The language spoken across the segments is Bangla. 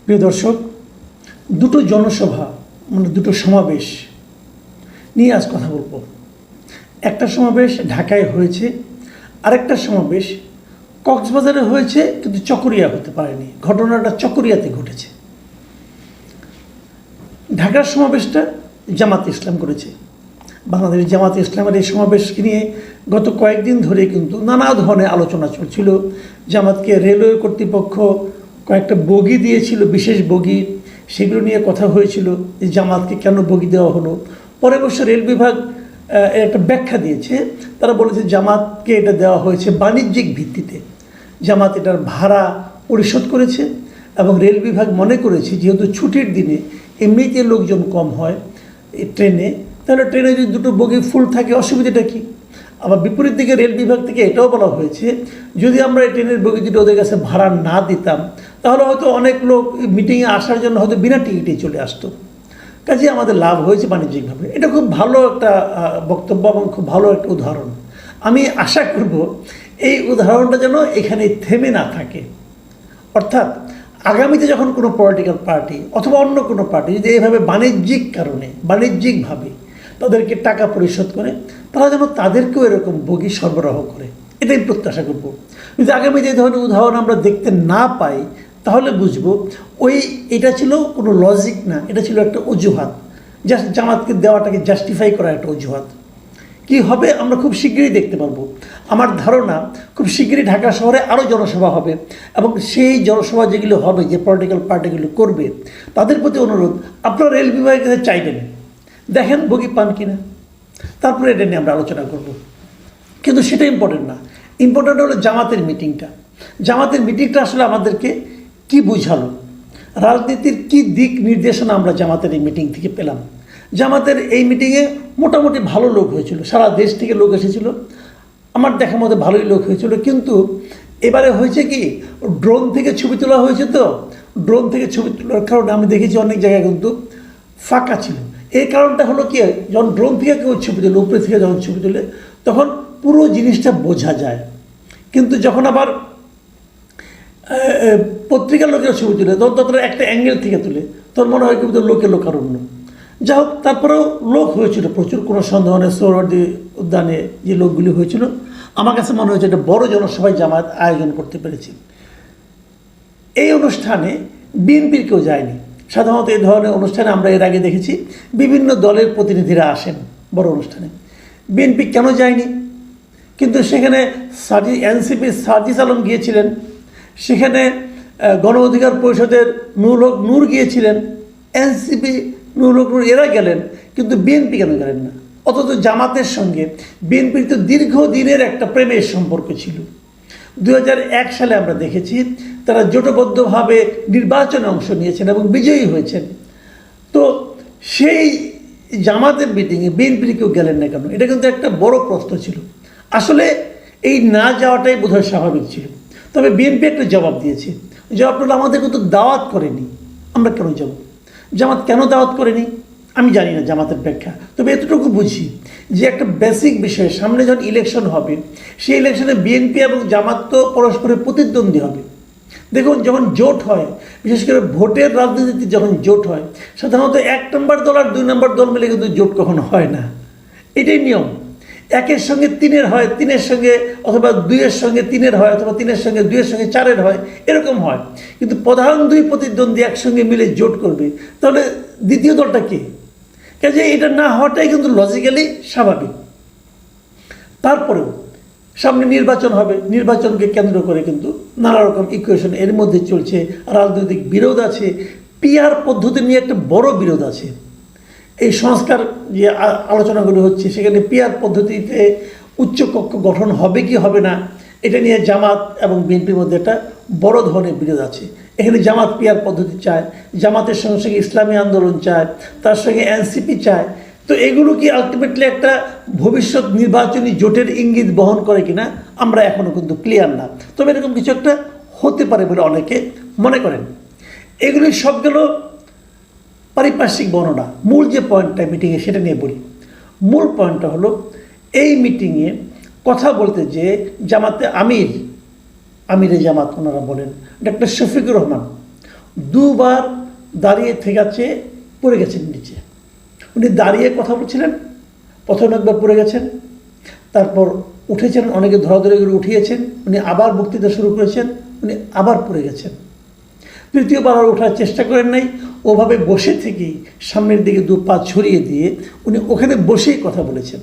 প্রিয় দর্শক, দুটো জনসভা মানে দুটো সমাবেশ নিয়ে আজ কথা বলবো। একটা সমাবেশ ঢাকায় হয়েছে, আরেকটা সমাবেশ কক্সবাজারে হয়েছে, কিন্তু চকরিয়া হতে পারেনি। ঘটনাটা চকরিয়াতে ঘটেছে। ঢাকার সমাবেশটা জামাত ইসলাম করেছে। বাংলাদেশ জামাত ইসলামের এই সমাবেশকে নিয়ে গত কয়েকদিন ধরে কিন্তু নানা ধরনের আলোচনা চলছিল। জামাতকে রেলওয়ে কর্তৃপক্ষ কয়েকটা বগি দিয়েছিল, বিশেষ বগি, সেগুলো নিয়ে কথা হয়েছিল যে জামাতকে কেন বগি দেওয়া হলো। পরে অবশ্য রেল বিভাগ একটা ব্যাখ্যা দিয়েছে। তারা বলেছে জামাতকে এটা দেওয়া হয়েছে বাণিজ্যিক ভিত্তিতে। জামাত এটার ভাড়া পরিশোধ করেছে এবং রেল বিভাগ মনে করেছে যেহেতু ছুটির দিনে এমনিতে লোকজন কম হয় এই ট্রেনে, তাহলে ট্রেনে যদি দুটো বগি ফুল থাকে অসুবিধাটা কী। আবার বিপরীত দিকে রেল বিভাগ থেকে এটাও বলা হয়েছে যদি আমরা এই ট্রেনের বগি দুটো ওদের কাছে ভাড়া না দিতাম তাহলে হয়তো অনেক লোক মিটিংয়ে আসার জন্য হয়তো বিনা টিকিটেই চলে আসতো। কাজে আমাদের লাভ হয়েছে বাণিজ্যিকভাবে। এটা খুব ভালো একটা বক্তব্য এবং খুব ভালো একটা উদাহরণ। আমি আশা করব এই উদাহরণটা যেন এখানে থেমে না থাকে। অর্থাৎ আগামীতে যখন কোনো পলিটিক্যাল পার্টি অথবা অন্য কোনো পার্টি যদি এইভাবে বাণিজ্যিক কারণে বাণিজ্যিকভাবে তাদেরকে টাকা পরিশোধ করে, তারা যেন তাদেরকেও এরকম বগি সরবরাহ করে, এটাই প্রত্যাশা করব। যদি আগামীতে এই ধরনের উদাহরণ আমরা দেখতে না পাই তাহলে বুঝবো এটা ছিল কোনো লজিক না, এটা ছিল একটা অজুহাত, জাস্ট জামাতকে দেওয়াটাকে জাস্টিফাই করা একটা অজুহাত। কি হবে আমরা খুব শীঘ্রই দেখতে পারবো। আমার ধারণা খুব শীঘ্রই ঢাকা শহরে আরও জনসভা হবে এবং সেই জনসভা যেগুলো হবে, যে পলিটিক্যাল পার্টিগুলো করবে, তাদের প্রতি অনুরোধ আপনারা রেল বিভাগের কাছে চাইবেন, দেখেন বগি পান কিনা, তারপরে এটা নিয়ে আমরা আলোচনা করব। কিন্তু সেটা ইম্পর্টেন্ট না। ইম্পর্টেন্ট হলো জামাতের মিটিংটা। জামাতের মিটিংটা আসলে আমাদেরকে কি বুঝালো, রাজনীতির কি দিক নির্দেশনা আমরা জামাতের এই মিটিং থেকে পেলাম। জামাতের এই মিটিংয়ে মোটামুটি ভালো লোক হয়েছিল, সারা দেশ থেকে লোক এসেছিল, আমার দেখার মধ্যে ভালোই লোক হয়েছিল। কিন্তু এবারে হয়েছে কি, ড্রোন থেকে ছবি তোলা হয়েছে, তো ড্রোন থেকে ছবি তোলার কারণে আমি দেখেছি অনেক জায়গায় কিন্তু ফাঁকা ছিল। এই কারণটা হলো কি, যখন ড্রোন থেকে কেউ ছবি তোলে, উপরে থেকে যখন ছবি তোলে তখন পুরো জিনিসটা বোঝা যায়। কিন্তু যখন আবার পত্রিকার লোকের ছবি তুলে তখন ততটা একটা অ্যাঙ্গেল থেকে তুলে, তখন মনে হয় কিন্তু লোকে লোকারণ্য। যা হোক, তারপরেও লোক হয়েছিল প্রচুর, কোনো সন্দেহ নেই। সোহরাওয়ার্দী উদ্যানে যে লোকগুলি হয়েছিল, আমার কাছে মনে হয়েছে একটা বড় জনসভায় জামায়াত আয়োজন করতে পেরেছে। এই অনুষ্ঠানে বিএনপির কেউ যায়নি। সাধারণত এই ধরনের অনুষ্ঠানে আমরা এর আগে দেখেছি বিভিন্ন দলের প্রতিনিধিরা আসেন বড় অনুষ্ঠানে। বিএনপি কেন যায়নি? কিন্তু সেখানে এনসিপির সার্জিস আলম গিয়েছিলেন, সেখানে গণ অধিকার পরিষদের নুরুল হক নূর গিয়েছিলেন, এনসিপি নুরুল হক নূর এরা গেলেন, কিন্তু বিএনপি কেন গেলেন না? অথচ জামাতের সঙ্গে বিএনপির তো দীর্ঘদিনের একটা প্রেমের সম্পর্ক ছিল। 2001 সালে আমরা দেখেছি তারা জোটবদ্ধভাবে নির্বাচনে অংশ নিয়েছেন এবং বিজয়ী হয়েছেন। তো সেই জামাতের মিটিংয়ে বিএনপির কেউ গেলেন না কেন? এটা কিন্তু একটা বড় প্রশ্ন ছিল। আসলে এই না যাওয়াটাই বোধহয় স্বাভাবিক ছিল। তবে বিএনপি একটা জবাব দিয়েছে। জবাবটা হলো আমাদের কিন্তু দাওয়াত করেনি, আমরা কেন যাব? জামাত কেন দাওয়াত করেনি আমি জানি না জামাতের ব্যাখ্যা। তবে এতটুকু বুঝি যে একটা বেসিক বিষয়, সামনে যখন ইলেকশন হবে সেই ইলেকশনে বিএনপি এবং জামাত তো পরস্পরের প্রতিদ্বন্দ্বী হবে। দেখুন, যখন জোট হয়, বিশেষ করে ভোটের রাজনীতিতে যখন জোট হয়, সাধারণত 1 নম্বর দল আর 2 নম্বর দল মিলে কিন্তু জোট কখনো হয় না। এটাই নিয়ম। 1-এর সঙ্গে 3-এর হয়, 3-এর সঙ্গে অথবা 2-এর সঙ্গে 3-এর হয়, অথবা 3-এর সঙ্গে 2-এর সঙ্গে 4-এর হয়, এরকম হয়। কিন্তু প্রধান 2 প্রতিদ্বন্দ্বী একসঙ্গে মিলে জোট করবে, তাহলে দ্বিতীয় দলটা কে? কাজে এটা না হওয়াটাই কিন্তু লজিক্যালি স্বাভাবিক। তারপরেও সামনে নির্বাচন হবে, নির্বাচনকে কেন্দ্র করে কিন্তু নানা রকম ইকুয়েশন এর মধ্যে চলছে, রাজনৈতিক বিরোধ আছে, পিআর পদ্ধতি নিয়ে একটা বড় বিরোধ আছে। এই সংস্কার যে আলোচনাগুলো হচ্ছে সেখানে পিআর পদ্ধতিতে উচ্চকক্ষ গঠন হবে কি হবে না, এটা নিয়ে জামাত এবং বিএনপির মধ্যে একটা বড় ধরনের বিরোধ আছে। এখানে জামাত পিআর পদ্ধতি চায়, জামাতের সঙ্গে সঙ্গে ইসলামী আন্দোলন চায়, তার সঙ্গে এনসিপি চায়। তো এগুলো কি আলটিমেটলি একটা ভবিষ্যৎ নির্বাচনী জোটের ইঙ্গিত বহন করে কিনা আমরা এখনও কিন্তু ক্লিয়ার না। তবে এরকম কিছু একটা হতে পারে বলে অনেকে মনে করেন। এগুলি সবগুলো পারিপার্শ্বিক বর্ণনা। মূল যে পয়েন্টটা মিটিংয়ে সেটা নিয়ে বলি। মূল পয়েন্টটা হলো এই মিটিংয়ে কথা বলতে যে জামাতে আমিরে জামাত ওনারা বলেন ডক্টর শফিকুর রহমান, দুবার দাঁড়িয়ে ঠেকাচ্ছে, পড়ে গেছেন নিচে। উনি দাঁড়িয়ে কথা বলছিলেন, প্রথম একবার পড়ে গেছেন, তারপর উঠেছেন, অনেকে ধরাধরি করে উঠিয়েছেন, উনি আবার বক্তৃতা শুরু করেছেন, উনি আবার পড়ে গেছেন। তৃতীয়বার আর ওঠার চেষ্টা করেন নাই, ওভাবে বসে থেকেই সামনের দিকে 2 পা ছড়িয়ে দিয়ে উনি ওখানে বসেই কথা বলেছেন।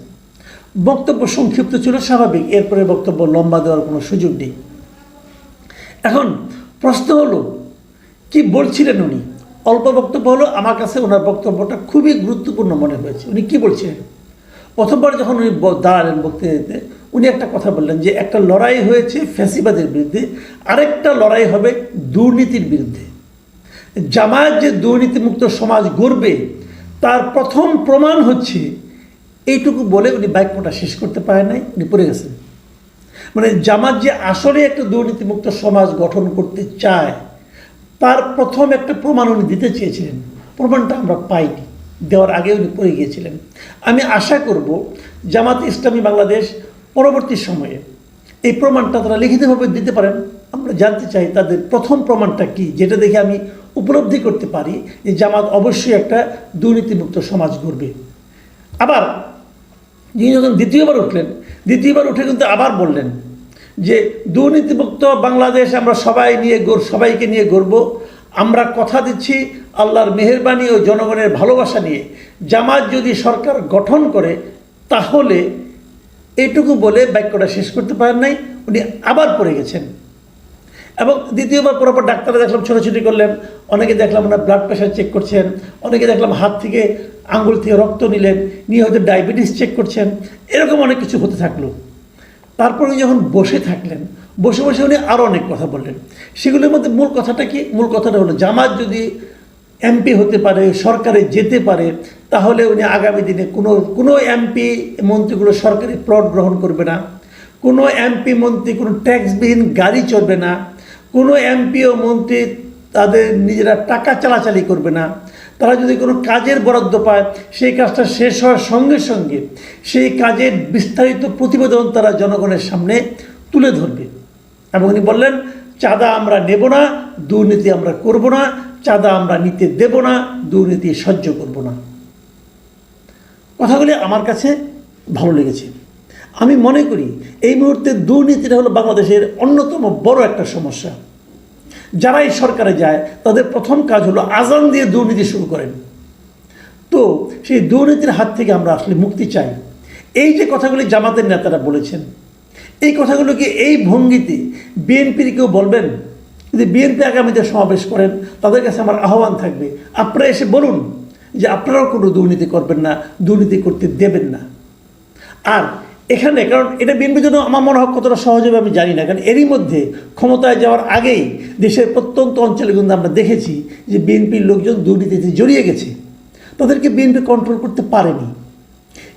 বক্তব্য সংক্ষিপ্ত ছিল, স্বাভাবিক, এরপরে বক্তব্য লম্বা দেওয়ার কোনো সুযোগ নেই। এখন প্রশ্ন হলো, কি বলছিলেন উনি? অল্প বক্তব্য হলো, আমার কাছে ওনার বক্তব্যটা খুবই গুরুত্বপূর্ণ মনে হয়েছে। উনি কি বলছিলেন? প্রথমবার যখন উনি দাঁড়ালেন বক্তৃতাতে, উনি একটা কথা বললেন যে একটা লড়াই হয়েছে ফ্যাসিবাদের বিরুদ্ধে, আরেকটা লড়াই হবে দুর্নীতির বিরুদ্ধে। জামায়াত যে দুর্নীতিমুক্ত সমাজ গড়বে তার প্রথম প্রমাণ হচ্ছে, এইটুকু বলে উনি বাক্যটা শেষ করতে পারেন নাই, উনি পড়ে গেছেন। মানে জামাত যে আসলে একটা দুর্নীতিমুক্ত সমাজ গঠন করতে চায় তার প্রথম একটা প্রমাণ উনি দিতে চেয়েছিলেন, প্রমাণটা আমরা পাইনি, দেওয়ার আগে উনি পড়ে গিয়েছিলেন। আমি আশা করব জামাত ইসলামী বাংলাদেশ পরবর্তী সময়ে এই প্রমাণটা তারা লিখিতভাবে দিতে পারেন। আমরা জানতে চাই তাদের প্রথম প্রমাণটা কি, যেটা দেখে আমি উপলব্ধি করতে পারি যে জামাত অবশ্যই একটা দুর্নীতিমুক্ত সমাজ গড়বে। আবার যিনি যখন দ্বিতীয়বার উঠলেন, দ্বিতীয়বার উঠে কিন্তু আবার বললেন যে দুর্নীতিমুক্ত বাংলাদেশ আমরা সবাইকে নিয়ে গড়ব। আমরা কথা দিচ্ছি আল্লাহর মেহেরবানি ও জনগণের ভালোবাসা নিয়ে জামাত যদি সরকার গঠন করে তাহলে, এইটুকু বলে বাক্যটা শেষ করতে পারেন নাই, উনি আবার পড়ে গেছেন। এবং দ্বিতীয়বার পড়ার পর ডাক্তাররা দেখলাম ছোটাছুটি করলেন, অনেকে দেখলাম ওনার ব্লাড প্রেশার চেক করছেন, অনেকে দেখলাম হাত থেকে আঙ্গুল থেকে রক্ত নিলেন, নিয়ে হয়তো ডায়াবেটিস চেক করছেন, এরকম অনেক কিছু হতে থাকলো। তারপর উনি যখন বসে থাকলেন, বসে বসে উনি আরও অনেক কথা বললেন। সেগুলোর মধ্যে মূল কথাটা কি? মূল কথাটা হলো, জামাত যদি এমপি হতে পারে, সরকারে যেতে পারে, তাহলে উনি আগামী দিনে কোনো এমপি মন্ত্রীগুলো সরকারি প্লট গ্রহণ করবে না, কোনো এমপি মন্ত্রী কোনো ট্যাক্সবিহীন গাড়ি চলবে না, কোনো এমপি ও মন্ত্রী তাদের নিজেরা টাকা চালাচালি করবে না। তারা যদি কোনো কাজের বরাদ্দ পায়, সেই কাজটা শেষ হওয়ার সঙ্গে সঙ্গে সেই কাজের বিস্তারিত প্রতিবেদন তারা জনগণের সামনে তুলে ধরবে। এবং উনি বললেন, চাঁদা আমরা নেব না, দুর্নীতি আমরা করব না, চাঁদা আমরা নিতে দেব না, দুর্নীতি সহ্য করব না। কথাগুলি আমার কাছে ভালো লেগেছে। আমি মনে করি এই মুহূর্তে দুর্নীতিটা হলো বাংলাদেশের অন্যতম বড় একটা সমস্যা। যারা এই সরকারে যায় তাদের প্রথম কাজ হলো আজান দিয়ে দুর্নীতি শুরু করেন। তো সেই দুর্নীতির হাত থেকে আমরা আসলে মুক্তি চাই। এই যে কথাগুলি জামাতের নেতারা বলেছেন, এই কথাগুলোকে এই ভঙ্গিতে বিএনপির কেউ বলবেন? যদি বিএনপি আগামীতে সমাবেশ করেন, তাদের কাছে আমার আহ্বান থাকবে, আপনারা এসে বলুন যে আপনারাও কোনো দুর্নীতি করবেন না, দুর্নীতি করতে দেবেন না। আর এখানে, কারণ এটা বিএনপির জন্য আমার মনে হয় কতটা সহজ হবে আমি জানি না, কারণ এরই মধ্যে ক্ষমতায় যাওয়ার আগেই দেশের প্রত্যন্ত অঞ্চলে কিন্তু আমরা দেখেছি যে বিএনপির লোকজন দুর্নীতিতে জড়িয়ে গেছে, তাদেরকে বিএনপি কন্ট্রোল করতে পারেনি।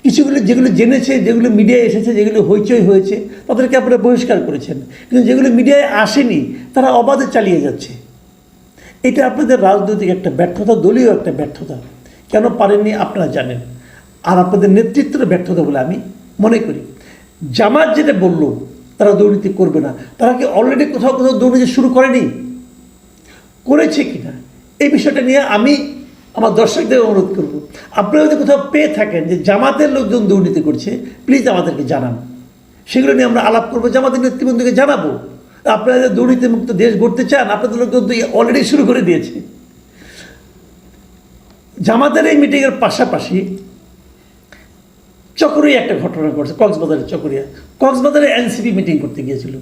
কিছুগুলো যেগুলো জেনেছে, যেগুলো মিডিয়ায় এসেছে, যেগুলো হইচই হয়েছে, তাদেরকে আপনারা বহিষ্কার করেছেন, কিন্তু যেগুলো মিডিয়ায় আসেনি তারা অবাধে চালিয়ে যাচ্ছে। এটা আপনাদের রাজনৈতিক একটা ব্যর্থতা, দলীয় একটা ব্যর্থতা। কেন পারেননি আপনারা জানেন, আর আপনাদের নেতৃত্বের ব্যর্থতা বলে আমি মনে করি। জামাত যেটা বললো তারা দুর্নীতি করবে না, তারা কি অলরেডি কোথাও কোথাও দুর্নীতি শুরু করেনি? করেছে কিনা এই বিষয়টা নিয়ে আমি আমার দর্শকদের অনুরোধ করব, আপনারা যদি কোথাও পেয়ে থাকেন যে জামাতের লোকজন দুর্নীতি করছে, প্লিজ আমাদেরকে জানান। সেগুলো নিয়ে আমরা আলাপ করবো, জামাতের নেতৃবৃন্দকে জানাবো। আপনারা যে দুর্নীতিমুক্ত দেশ গড়তে চান, আপনাদের লোকজন তো অলরেডি শুরু করে দিয়েছে। জামাতের এই মিটিংয়ের পাশাপাশি চকরিয়া একটা ঘটনা ঘটছে, কক্সবাজারের চকরিয়া। কক্সবাজারে এনসিপি মিটিং করতে গিয়েছিল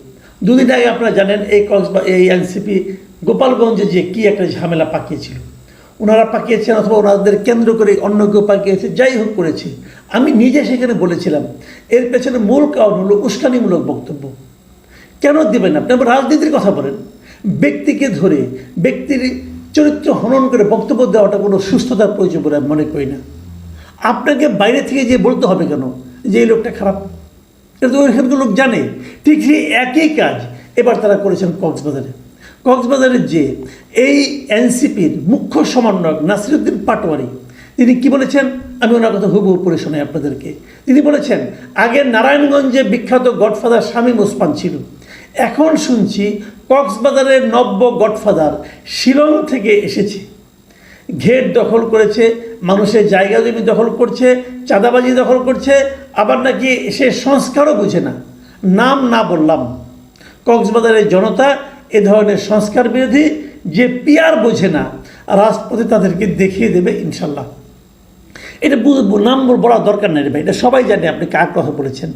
দুদিন আগে। আপনারা জানেন এই এনসিপি গোপালগঞ্জে যে কি একটা ঝামেলা পাকিয়েছিল, ওনারা পাকিয়েছেন অথবা ওনাদের কেন্দ্র করে অন্য কেউ পাকিয়েছে, যাই হোক করেছে। আমি নিজে সেখানে বলেছিলাম এর পেছনে মূল কারণ হলো উস্কানিমূলক বক্তব্য। কেন দেবেন? আপনি আবার রাজনীতির কথা বলেন, ব্যক্তিকে ধরে ব্যক্তির চরিত্র হনন করে বক্তব্য দেওয়াটা কোনো সুস্থতার প্রয়োজন বলে আমি মনে করি না। আপনাকে বাইরে থেকে যে বলতে হবে কেন যে এই লোকটা খারাপ? এটা তো ওইখানকার লোক জানে। ঠিক সেই একই কাজ এবার তারা করেছেন কক্সবাজারে। কক্সবাজারের যে এই এনসিপির মুখ্য সমন্বয়ক নাসিরউদ্দিন পাটোয়ারি, তিনি কি বলেছেন আমি ওনার কথা হুবহু পড়ে শোনাই আপনাদেরকে। তিনি বলেছেন, আগে নারায়ণগঞ্জে বিখ্যাত গডফাদার শামীম ওসমান ছিল, এখন শুনছি কক্সবাজারের নব্য গডফাদার শিলং থেকে এসেছে, ঘের দখল করেছে, মানুষের জায়গা জমি দখল করছে, চাঁদাবাজি দখল করছে, আবার নাকি সে সংস্কারও বুঝে না। নাম না বললাম, কক্সবাজারের জনতা এ ধরনের সংস্কার বিরোধী যে পিয়ার বোঝে না, রাজপথে তাদেরকে দেখিয়ে দেবে ইনশাল্লাহ। এটা নাম বলা দরকার নেই রে ভাই, এটা সবাই জানে আপনি কার কথা বলেছেন।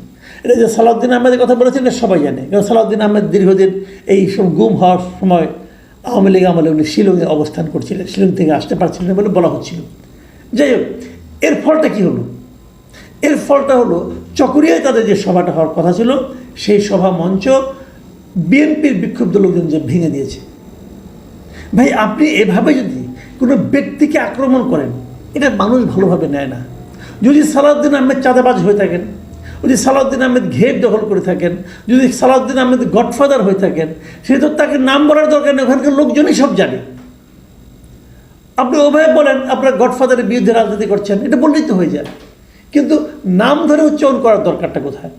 এটা যে সালাউদ্দিন আহমেদের কথা বলেছেন এটা সবাই জানে, কারণ সালাউদ্দিন আহমেদ দীর্ঘদিন এই সব গুম হওয়ার সময় আওয়ামী লীগ আমলে উনি শিলংয়ে অবস্থান করছিলেন, শিলং থেকে আসতে পারছিলেন বলে বলা হচ্ছিল। যাই হোক, এর ফলটা কী হলো? এর ফলটা হলো চকরিয়ায় তাদের যে সভাটা হওয়ার কথা ছিল সেই সভা মঞ্চ বিএনপির বিক্ষুব্ধ লোকজন যে ভেঙে দিয়েছে। ভাই আপনি এভাবে যদি কোনো ব্যক্তিকে আক্রমণ করেন এটা মানুষ ভালোভাবে নেয় না। যদি সালাউদ্দিন আহমেদ চাঁদাবাজ হয়ে থাকেন, যদি সালাউদ্দিন আহমেদ ঘের দখল করে থাকেন, যদি সালাউদ্দিন আহমেদ গডফাদার হয়ে থাকেন, সে তো তাকে নাম বলার দরকার নেই, ওখানকার লোকজনই সব জানে। আপনি ওভাবে বলেন আপনার গডফাদারের বিরুদ্ধে রাজনীতি করছেন, এটা বললেই তো হয়ে যায়। কিন্তু নাম ধরে উচ্চারণ করার দরকারটা কোথায়?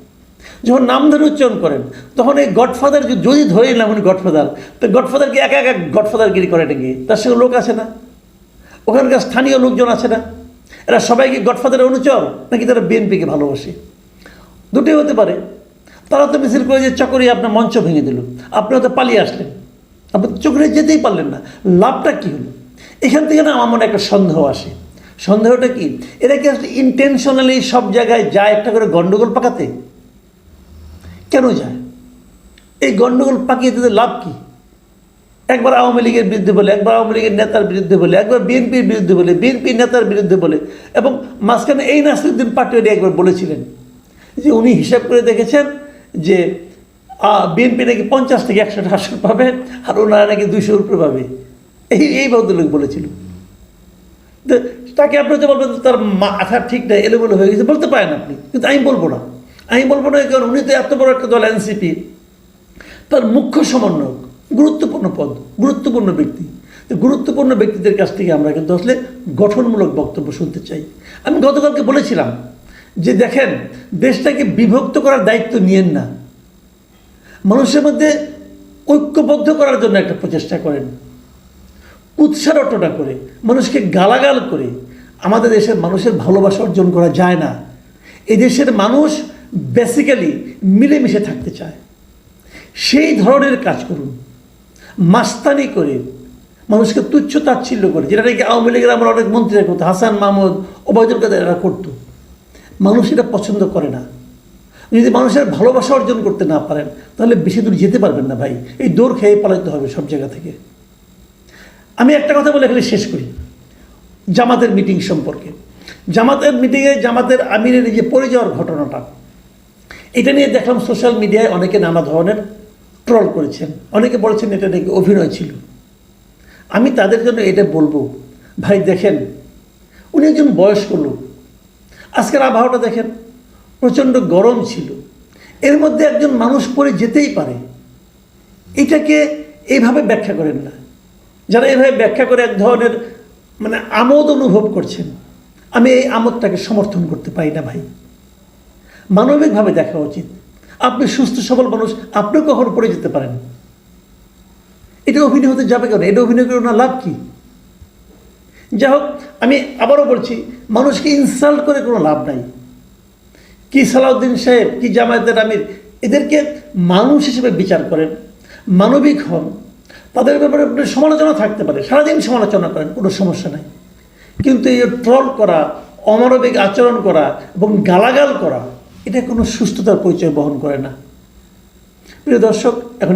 যখন নাম ধরে উচ্চারণ করেন তখন এই গডফাদার যদি ধরে নিলাম উনি গডফাদার, তো গডফাদারকে একা একা গডফাদারগিরি করে গিয়ে তার সঙ্গে লোক আছে না, ওখানকার স্থানীয় লোকজন আছে না, এরা সবাই কি গডফাদারের অনুচর নাকি তারা বিএনপিকে ভালোবাসে? দুটোই হতে পারে। তারা তো মিছিল করে যে চকরিয়া আপনার মঞ্চ ভেঙে দিল, আপনি হয়তো পালিয়ে আসলেন, আপনি চকরিয়া যেতেই পারলেন না, লাভটা কী হলো? এখান থেকে না আমার মনে একটা সন্দেহ আসে। সন্দেহটা কি, এরা কি আসলে ইন্টেনশনালি সব জায়গায় যায় একটা করে গণ্ডগোল পাকাতে? কেন যায়? এই গণ্ডগোল পাকিয়ে দিতে লাভ কি? একবার আওয়ামী লীগের বিরুদ্ধে বলে, একবার আওয়ামী লীগের নেতার বিরুদ্ধে বলে, একবার বিএনপির বিরুদ্ধে বলে, বিএনপির নেতার বিরুদ্ধে বলে, এবং মাঝখানে এই নাসিরুদ্দিন পাটোয়ারি একবার বলেছিলেন যে উনি হিসাব করে দেখেছেন যে বিএনপি নাকি 50 থেকে 100টা আসন পাবে আর ওনারা নাকি 200-র উপরে পাবে। এই ভদ্রলোক বলেছিল। তাকে আপনি তো বলবেন তার মাথা ঠিক নাই, এলোমেলো হয়ে গেছে, বলতে পারেন আপনি, কিন্তু আমি বলবো না। কারণ উনি তো এত বড় একটা দল এনসিপি, তার মুখ্য সমন্বয়ক, গুরুত্বপূর্ণ পদ, গুরুত্বপূর্ণ ব্যক্তি। তো গুরুত্বপূর্ণ ব্যক্তিদের কাছ থেকে আমরা কিন্তু আসলে গঠনমূলক বক্তব্য শুনতে চাই। আমি গতকালকে বলেছিলাম যে দেখেন, দেশটাকে বিভক্ত করার দায়িত্ব নিয়েন না, মানুষের মধ্যে ঐক্যবদ্ধ করার জন্য একটা প্রচেষ্টা করেন। উৎসাহ রটনা করে, মানুষকে গালাগাল করে আমাদের দেশের মানুষের ভালোবাসা অর্জন করা যায় না। এই দেশের মানুষ বেসিক্যালি মিলেমিশে থাকতে চায়। সেই ধরনের কাজ করুন। মাস্তানি করে, মানুষকে তুচ্ছ তাচ্ছিল্য করে, যেটা নাকি আওয়ামী লীগের আমরা অনেক মন্ত্রীরা করতো, হাসান মাহমুদ, ওবায়দুল কাদের, এরা করতো। মানুষ এটা পছন্দ করে না। যদি মানুষের ভালোবাসা অর্জন করতে না পারেন তাহলে বেশি দূর যেতে পারবেন না ভাই। এই দৌড় খেয়ে পালাতে হবে সব জায়গা থেকে। আমি একটা কথা বলে এখানে শেষ করি জামাতের মিটিং সম্পর্কে। জামাতের মিটিংয়ে জামাতের আমিরের যে পড়ে যাওয়ার ঘটনাটা, এটা নিয়ে দেখলাম সোশ্যাল মিডিয়ায় অনেকে নানা ধরনের ট্রল করেছেন, অনেকে বলেছেন এটা নাকি অভিনয় ছিল। আমি তাদের জন্য এটা বলবো, ভাই দেখেন, উনি একজন বয়স্ক লোক। আজকের আবহাওয়াটা দেখেন, প্রচণ্ড গরম ছিল, এর মধ্যে একজন মানুষ পড়ে যেতেই পারে। এটাকে এইভাবে ব্যাখ্যা করেন না। যারা এইভাবে ব্যাখ্যা করে এক ধরনের আমোদ অনুভব করছেন, আমি এই আমোদটাকে সমর্থন করতে পারি না ভাই। মানবিকভাবে দেখা উচিত। আপনি সুস্থ সবল মানুষ, আপনিও কখনো পড়ে যেতে পারেন। এটা অভিনয় হতে যাবে কেন? এটা অভিনয় করে না লাভ কি? যাই হোক, আমি আবারও বলছি, মানুষকে ইনসাল্ট করে কোনো লাভ নাই। কি সালাউদ্দিন সাহেব, কি জামায়াতের আমির, এদেরকে মানুষ হিসেবে বিচার করেন, মানবিক হন। তাদের ব্যাপারে সমালোচনা থাকতে পারে, সারাদিন সমালোচনা করেন, কোনো সমস্যা নাই। কিন্তু এই ট্রল করা, অমানবিক আচরণ করা এবং গালাগাল করা, এটা কোনো সুস্থতার পরিচয় বহন করে না। প্রিয় দর্শক, এখন